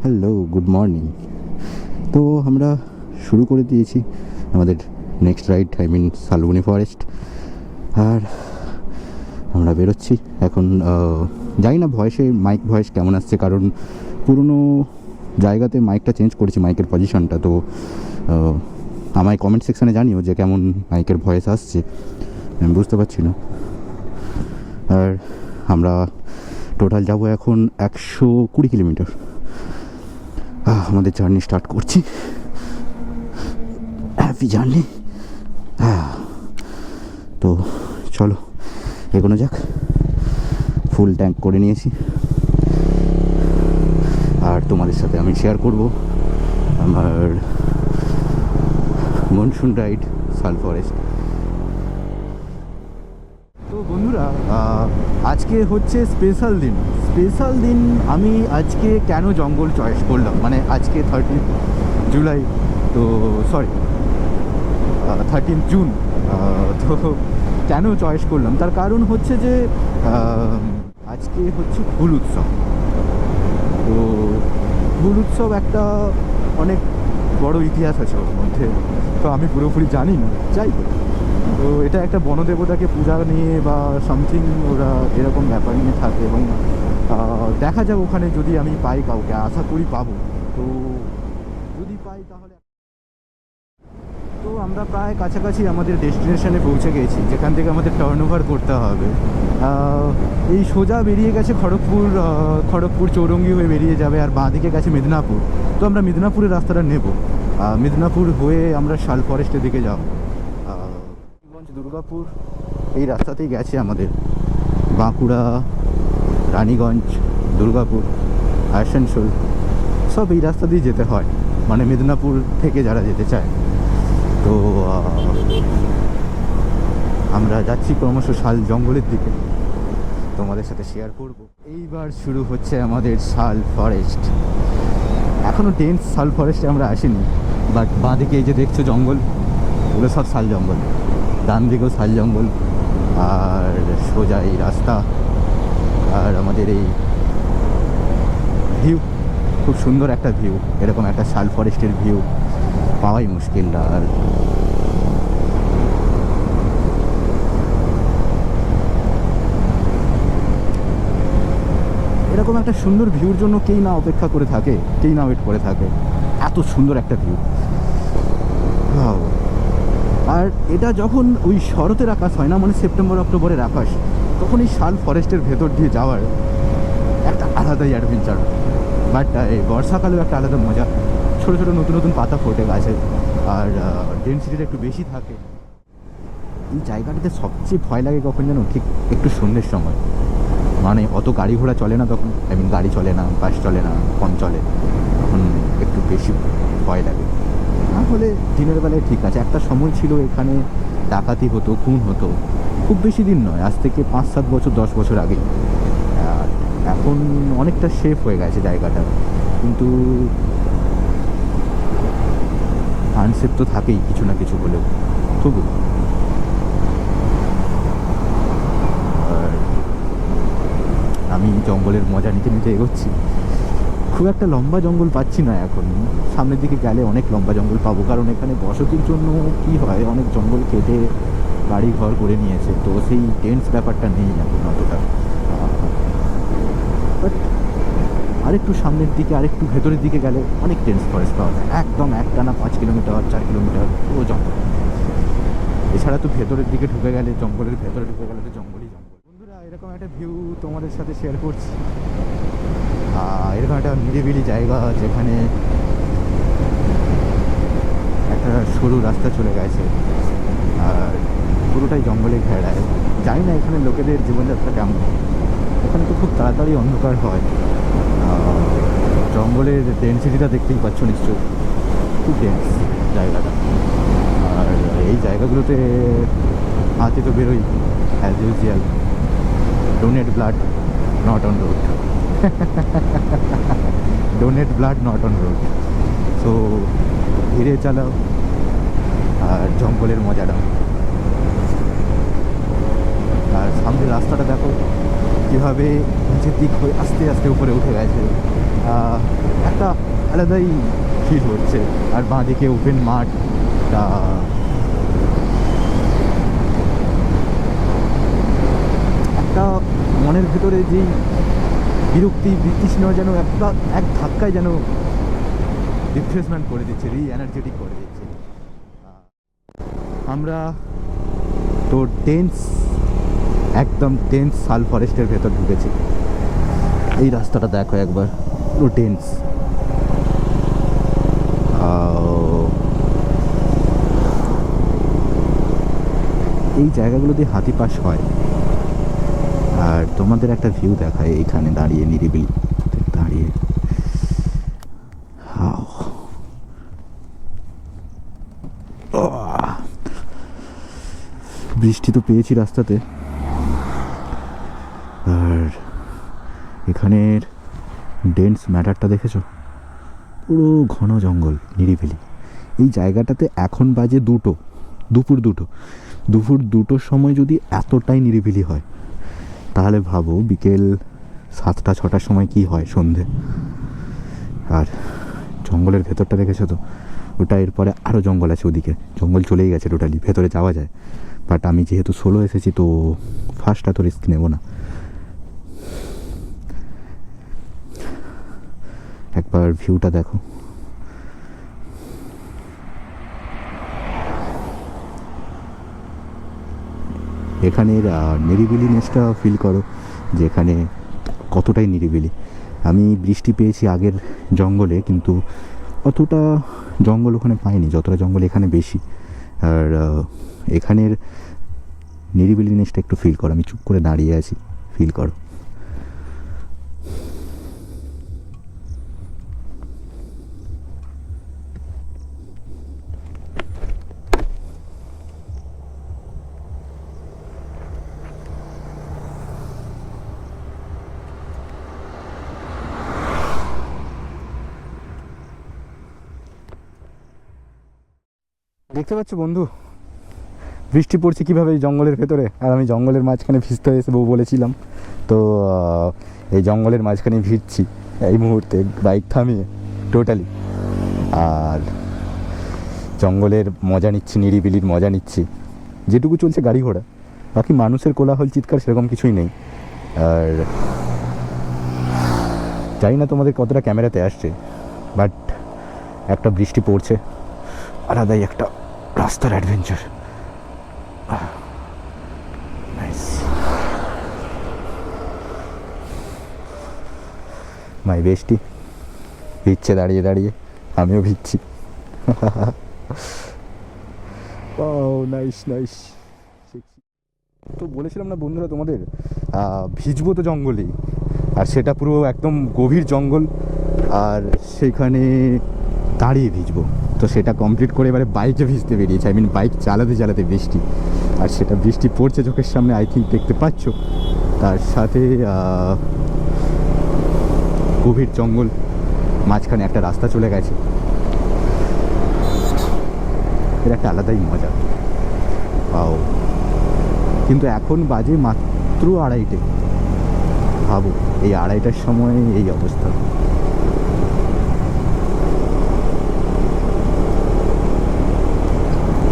Hello, good morning. তো আমরা শুরু করে দিয়েছি আমাদের নেক্সট রাইড, শালবনী ফরেস্ট। আর আমরা বেরোচ্ছি এখন। জানি না মাইক ভয়েস কেমন আসছে, কারণ পুরনো জায়গাতে মাইকটা চেঞ্জ করেছি, মাইকের পজিশনটা। তো আমায় কমেন্ট সেকশানে জানিও যে কেমন মাইকের ভয়েস আসছে, আমি বুঝতে পারছি না। আর আমরা টোটাল যাব এখন 120 কিলোমিটার। আমাদের জার্নি স্টার্ট করছি। Happy journey. তো চলো এগোনো যাক। ফুল ট্যাঙ্ক করে নিয়েছি, আর তোমাদের সাথে আমি শেয়ার করব আমার মনসুন রাইড শাল ফরেস্ট। তো বন্ধুরা, আজকে হচ্ছে স্পেশাল দিন। আমি আজকে কেন জঙ্গল চয়েস করলাম, মানে আজকে 13 জুলাই, তো সরি 13 জুন। তো কেন চয়েস করলাম তার কারণ হচ্ছে যে আজকে হচ্ছে হুল উৎসব। তো হুল উৎসব একটা অনেক বড় ইতিহাস আছে ওর মধ্যে, তো আমি পুরোপুরি জানি না, যাই হোক। তো এটা একটা বনদেবতাকে পূজা নিয়ে বা সামথিং, ওরা এরকম ব্যাপার নিয়ে থাকে। এবং দেখা যাক ওখানে যদি আমি পাই কাউকে, আশা করি পাবো। তো যদি পাই তাহলে। তো আমরা প্রায় কাছাকাছি আমাদের ডেস্টিনেশনে পৌঁছে গেছি, যেখান থেকে আমাদের টার্ন ওভার করতে হবে। এই সোজা বেরিয়ে গেছে খড়গপুর চৌরঙ্গি হয়ে বেরিয়ে যাবে, আর বাঁ দিকে গেছে মেদিনীপুর। তো আমরা মেদিনীপুরের রাস্তাটা নেব। মেদিনীপুর হয়ে আমরা শাল ফরেস্টের দিকে যাব। দুর্গাপুর এই রাস্তাতেই গেছে আমাদের। বাঁকুড়া, রানীগঞ্জ, দুর্গাপুর, আসানসোল সব এই রাস্তা দিয়ে যেতে হয়, মানে মেদিনীপুর থেকে যারা যেতে চায়। তো আমরা যাচ্ছি ক্রমশ শাল জঙ্গলের দিকে, তোমাদের সাথে শেয়ার করব। এইবার শুরু হচ্ছে আমাদের শাল ফরেস্ট। এখনও ডেন্স শাল ফরেস্টে আমরা আসিনি, বাট বাঁ দিকে এই যে দেখছো জঙ্গল, ওগুলো সব শাল জঙ্গল। ডান দিকেও শাল জঙ্গল, আর সোজা এই রাস্তা। আর আমাদের এই ভিউ, খুব সুন্দর একটা ভিউ। এরকম একটা শাল ফরেস্টের ভিউ পাওয়াই মুশকিল। আর এরকম একটা সুন্দর ভিউর জন্য কেই না অপেক্ষা করে থাকে, কেই না ওয়েট করে থাকে। এত সুন্দর একটা ভিউ। আর এটা যখন ওই শরতের আকাশ হয় না, মানে সেপ্টেম্বর অক্টোবরের আকাশ, তখন এই শাল ফরেস্টের ভেতর দিয়ে যাওয়ার একটা আলাদাই অ্যাডভেঞ্চার। বাট এই বর্ষাকালেও একটা আলাদা মজা। ছোটো ছোটো নতুন নতুন পাতা ফোটে গাছে, আর ডেনসিটিটা একটু বেশি থাকে। এই জায়গাটাতে সবচেয়ে ভয় লাগে কখন যেন, ঠিক একটু সন্ধ্যের সময়। মানে অত গাড়ি ঘোড়া চলে না তখন, গাড়ি চলে না, বাস চলে না, কম চলে, তখন একটু বেশি ভয় লাগে। না হলে দিনের বেলায় ঠিক আছে। একটা সময় ছিল এখানে ডাকাতি হতো, খুন হতো, খুব বেশি দিন নয়, আজ থেকে 5-7 বছর 10 বছর আগে। আর এখন অনেকটা সেফ হয়ে গেছে জায়গাটা, কিন্তু আনসেফ তো থাকেই কিছু না কিছু হলেও তবু। আর আমি জঙ্গলের মজা নিতে নিতে এগোচ্ছি। খুব একটা লম্বা জঙ্গল পাচ্ছি না এখন, সামনের দিকে গেলে অনেক লম্বা জঙ্গল পাবো, কারণ এখানে বসতির জন্য কি হয়, অনেক জঙ্গল কেটে বাড়ি ঘর করে নিয়েছে, তো সেই ডেন্স ব্যাপারটা নেই এখন অতটা। বাট আরেকটু সামনের দিকে, আরেকটু ভেতরের দিকে গেলে অনেক ডেন্স ফরেস্ট পাওয়া যায়। একদম একটানা 5 কিলোমিটার 4 কিলোমিটার পুরো জঙ্গল। এছাড়া তো ভেতরের দিকে ঢুকে গেলে, জঙ্গলের ভেতরে ঢুকে গেলে তো জঙ্গলই জঙ্গল। বন্ধুরা, এরকম একটা ভিউ তোমাদের সাথে শেয়ার করছি। এরকম একটা নিরিবিলি জায়গা, যেখানে একটা সরু রাস্তা চলে গেছে, আর পুরোটাই জঙ্গলে ঘেরায়। জানি না এখানে লোকেদের জীবনযাত্রা কেমন। এখানে তো খুব তাড়াতাড়ি অন্ধকার হয়। জঙ্গলের ডেন্সিটিটা দেখতেই পাচ্ছ নিশ্চয়ই, খুব ডেন্স জায়গাটা। আর এই জায়গাগুলোতে হাতি তো বেরোই, as usual. Donate blood, not on road. Donate blood, not on road. So ধীরে চালাও আর জঙ্গলের মজা নাও। আর সামনের রাস্তাটা দেখো কীভাবে নিচের দিক হয়ে আস্তে আস্তে উপরে উঠে গেছে। একটা আলাদাই ফিল হচ্ছে। আর বাঁদিকে ওপেন মাঠ, একটা মনের ভেতরে যেই বিরক্তি বিতৃষ্ণ যেন এক ধাক্কায় যেন রিফ্রেশমেন্ট করে দিচ্ছে, এনার্জেটিক করে দিচ্ছে। আমরা তো একদম ডেন্স শাল ফরেস্টের ভেতর ঢুকেছি। এই রাস্তাটা দেখো একবার, পুরো ডেন্স। এই জায়গাগুলো দিয়ে হাতি পাস হয়। আর তোমাদের একটা ভিউ দেখায় এইখানে দাঁড়িয়ে, নিরিবিলি দাঁড়িয়ে। বৃষ্টি তো পেয়েছি রাস্তাতে। আর এখানের ডেন্স ম্যাটারটা দেখেছো? পুরো ঘন জঙ্গল, নিরিবিলি। এই জায়গাটাতে এখন বাজে দুপুর দুটোর সময় যদি এতটাই নিরিবিলি হয়, তাহলে ভাবো বিকেল 7টা-6টার সময় কি হয়, সন্ধে। আর জঙ্গলের ভেতরটা দেখেছো তো? ওটা এরপরে আরও জঙ্গল আছে, ওদিকে জঙ্গল চলেই গেছে টোটালি, ভেতরে যাওয়া যায়। বাট আমি যেহেতু সোলো এসেছি, তো ফার্স্টটা তো রিস্ক নেব না। একবার ভিউটা দেখো। এখানের নিরিবিলিনেসটা ফিল করো, যে এখানে কতটাই নিরিবিলি। আমি বৃষ্টি পেয়েছি আগের জঙ্গলে, কিন্তু অতটা জঙ্গল ওখানে পাইনি যতটা জঙ্গল এখানে বেশি। আর এখানের নিরিবিলিনেসটা একটু ফিল করো। আমি চুপ করে দাঁড়িয়ে আছি, ফিল করো। দেখতে পাচ্ছ বন্ধু, বৃষ্টি পড়ছে কীভাবে এই জঙ্গলের ভেতরে, আর আমি জঙ্গলের মাঝখানে ভিজতে এসে বলেছিলাম তো। এই জঙ্গলের মাঝখানে ভিজছি এই মুহূর্তে, বাইক থামিয়ে টোটালি। আর জঙ্গলের মজা নিচ্ছি, নিরিবিলির মজা নিচ্ছি। যেটুকু চলছে গাড়ি ঘোড়া, বাকি মানুষের কোলাহল চিৎকার সেরকম কিছুই নেই। আর জানি না তোমাদের কতটা ক্যামেরাতে আসছে, বাট একটা বৃষ্টি পড়ছে, আলাদাই একটা রাস্তার অ্যাডভেঞ্চার। মাই বেস্টি ভিজছে দাঁড়িয়ে দাঁড়িয়ে, আমিও ভিজছি। Nice nice. তো বলেছিলাম না বন্ধুরা তোমাদের, ভিজবো তো জঙ্গলেই, আর সেটা পুরো একদম গভীর জঙ্গল, আর সেখানে দাঁড়িয়ে ভিজবো। তো সেটা কমপ্লিট করে এবারে বাইকে ভিজতে বেরিয়েছে। আই মিন বাইক চালাতে চালাতে বৃষ্টি, আর সেটা বৃষ্টি পড়ছে চোখের সামনে, আই থিঙ্ক দেখতে পাচ্ছ। তার সাথে গভীর জঙ্গল, মাঝখানে একটা রাস্তা চলে গেছে। এর একটা আলাদাই মজা। পাও কিন্তু এখন বাজে মাত্র 2:30। ভাবো এই 2:30টার সময় এই অবস্থা।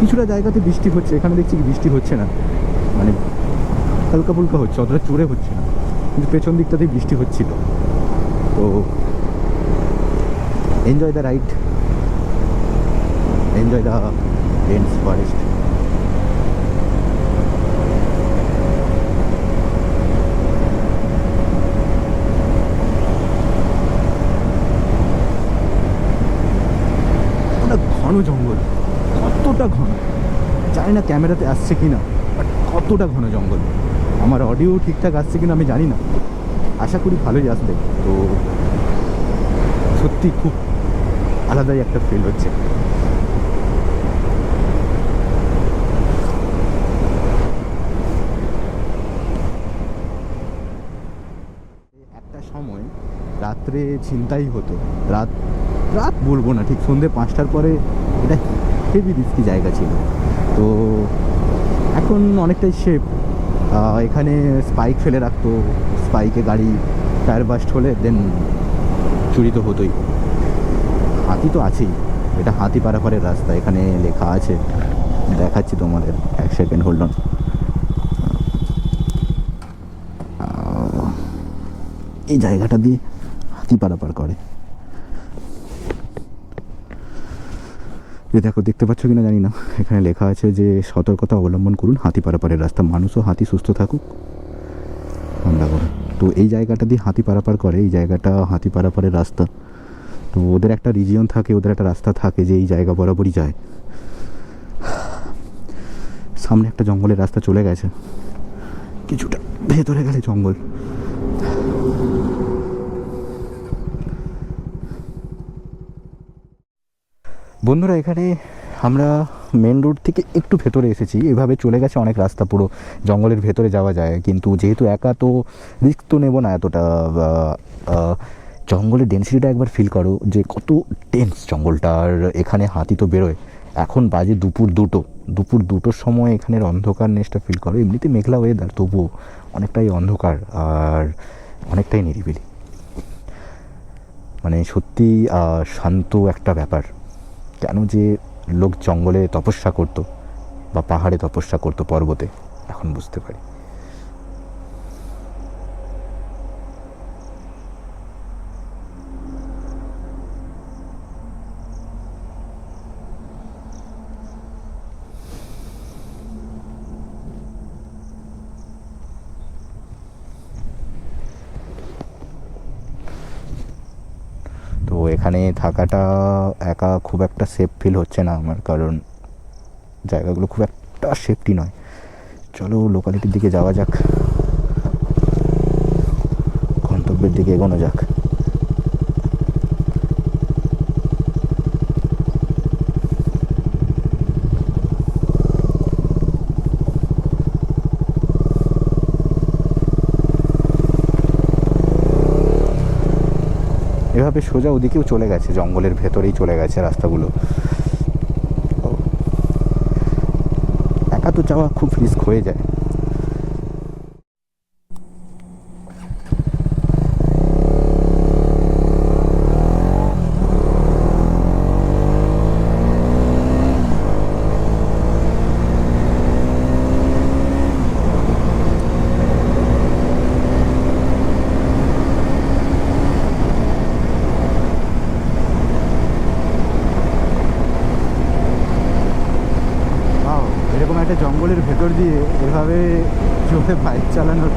কিছুটা জায়গাতে বৃষ্টি হচ্ছে, এখানে দেখছি কি বৃষ্টি হচ্ছে না, মানে হালকা ফুলকা হচ্ছে, অতটা জোরে হচ্ছে না, কিন্তু পেছন দিকটাতেই বৃষ্টি হচ্ছিল। তো enjoy the ride, enjoy the dense forest. ঘন জঙ্গল, কতটা ঘন জানি না ক্যামেরাতে আসছে কি না, বাট কতটা ঘন জঙ্গল। আমার অডিও ঠিকঠাক আসছে কিনা আমি জানি না, আশা করি ভালোই আসবে। তো সত্যি খুব আলাদাই একটা ফিল হচ্ছে। একটা সময় রাত্রে ছিনতাই হতো, রাত বলবো না, ঠিক সন্ধ্যে 5টার পরে এটা হেভি রিস্কি জায়গা ছিল। তো এখন অনেকটাই সেফ। এখানে স্পাইক ফেলে রাখতো, স্পাইকে গাড়ি টায়ার বাস্ট হলে দেন চুরি তো হতোই। হাতি তো আছেই, এটা হাতি পারাপারের রাস্তা, এখানে লেখা আছে, দেখাচ্ছি তোমাদের, 1 সেকেন্ড হোল্ড অন। এই জায়গাটা দিয়ে হাতি পারাপার করে। দেখো, দেখতে পাচ্ছ কিনা জানি না, এখানে লেখা আছে যে সতর্কতা অবলম্বন করুন, হাতি পারাপারের রাস্তা, মানুষ ও হাতি সুস্থ থাকুক, ঠান্ডা করে। তো এই জায়গাটা দিয়ে হাতি পারাপার করে, এই জায়গাটা হাতি পারাপারের রাস্তা। তো ওদের একটা রিজিয়ন থাকে, ওদের একটা রাস্তা থাকে যে এই জায়গা বরাবরই যায়। সামনে একটা জঙ্গলের রাস্তা চলে গেছে, কিছুটা ভেতরে গেলে জঙ্গল। বন্ধুরা, এখানে আমরা মেন রোড থেকে একটু ভেতরে এসেছি, এভাবে চলে গেছে অনেক রাস্তা, পুরো জঙ্গলের ভেতরে যাওয়া যায়, কিন্তু যেহেতু একা তো রিস্ক তো নেবো না এতটা। জঙ্গলের ডেন্সিটিটা একবার ফিল করো যে কত ডেন্স জঙ্গলটা, আর এখানে হাতি তো বেরোয়। এখন বাজে দুপুর দুটোর সময় এখানের অন্ধকার নেসটা ফিল করো। এমনিতে মেঘলা ওয়েদার, তবুও অনেকটাই অন্ধকার আর অনেকটাই নিরিবিলি, মানে সত্যি শান্ত একটা ব্যাপার। কেন যে লোক জঙ্গলে তপস্যা করতো বা পাহাড়ে তপস্যা করতো, পর্বতে, এখন বুঝতে পারি। তো এখানে থাকাটা একা খুব একটা সেফ ফিল হচ্ছে না আমার, কারণ জায়গাগুলো খুব একটা সেফটি নয়। চলো লোকালিটির দিকে যাওয়া যাক, গন্তব্যের দিকে এগোনো যাক। এভাবে সোজা ওদিকেও চলে গেছে, জঙ্গলের ভেতরেই চলে গেছে রাস্তাগুলো। একা তো যাওয়া খুব রিস্ক হয়ে যায়। এরকম একটা জঙ্গলের ভেতর দিয়ে এভাবে চলে বাইক চালানোর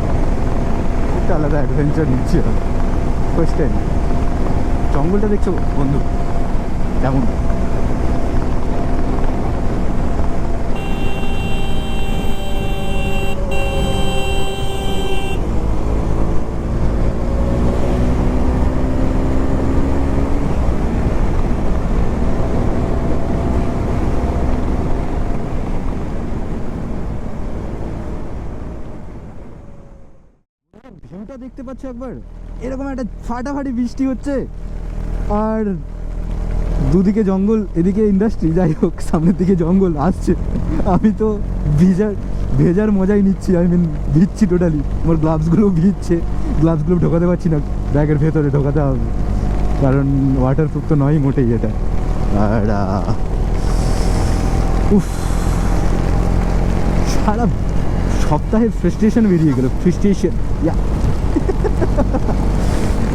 একটা আলাদা অ্যাডভেঞ্চার নিচ্ছে কোয়েশ্চেন। জঙ্গলটা দেখছো বন্ধু কেমন? ভিউটা দেখতে পাচ্ছ একবার, এরকম একটা ফাটাফাটি বৃষ্টি হচ্ছে আর দুদিকে জঙ্গল, এদিকে ইন্ডাস্ট্রি, যাই হোক সামনের দিকে জঙ্গল আসছে। আমি তো ভেজার মজাই নিচ্ছি, ভিজছি টোটালি, আমার গ্লাভসগুলো ভিজছে, গ্লাভসগুলো ঢোকাতে পারছি না, ব্যাগের ভেতরে ঢোকাতে হবে, কারণ ওয়াটারপ্রুফ তো নয় মোটেই এটা। আর উফ, সারা সপ্তাহে ফ্রাস্ট্রেশন বেরিয়ে গেল, frustration.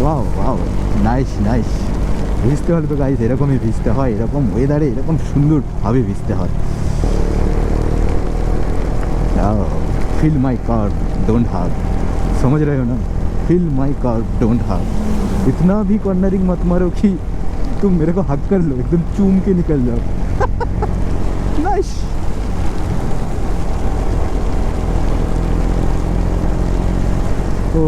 Wow wow, nice nice. ভিজতে হলে তো গাইস এরকমই ভিজতে হয়, এরকম ওয়েদারে এরকম সুন্দরভাবে ভিজতে হয়। फील माई कार डोंट हाग, समझ रहे हो ना? फील माई कार डोंट हाग। इतना भी कॉर्नरिंग मत मारो कि तुम मेरे को हक कर लो, एकदम चूम के निकल जाओ। नाइस। ओ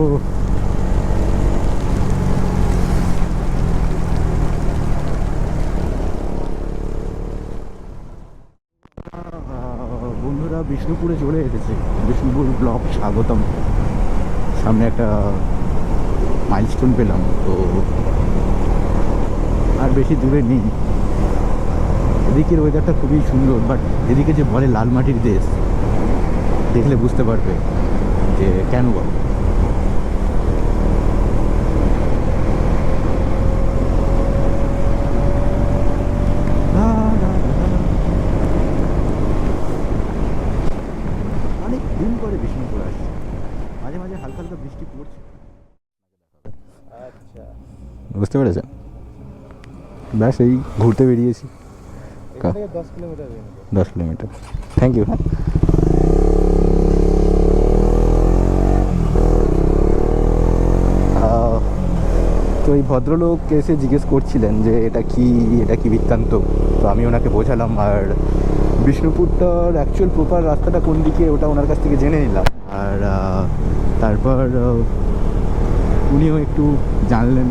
বন্ধুরা, বিষ্ণুপুরে চলে এসেছে, বিষ্ণুপুর ব্লক স্বাগতম। সামনে একটা মাইলস্টোন পেলাম, তো আর বেশি দূরে নেই। এদিকের ওয়েদারটা খুবই সুন্দর, বাট এদিকে যে বলে লাল মাটির দেশ, দেখলে বুঝতে পারবে যে কেন বলে। বুঝতে পেরেছেন? ব্যাস এই ঘুরতে বেরিয়েছি। 10 কিলোমিটার। 10 কিলোমিটার। Thank you. হ্যাঁ, তো এই ভদ্রলোক এসে জিজ্ঞেস করছিলেন যে এটা কি বৃত্তান্ত। তো আমি ওনাকে বোঝালাম, আর বিষ্ণুপুরটার অ্যাকচুয়াল প্রপার রাস্তাটা কোন দিকে ওটা ওনার কাছ থেকে জেনে নিলাম। আর তারপর উনিও একটু জানলেন,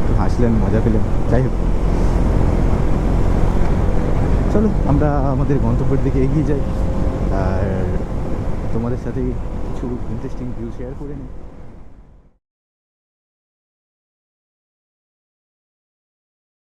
একটু হাসলেন, মজা পেলেন। যাই হোক, চলো আমরা আমাদের গন্তব্যের দিকে এগিয়ে যাই আর তোমাদের সাথে কিছু ইন্টারেস্টিং ভিউ শেয়ার করে নিই।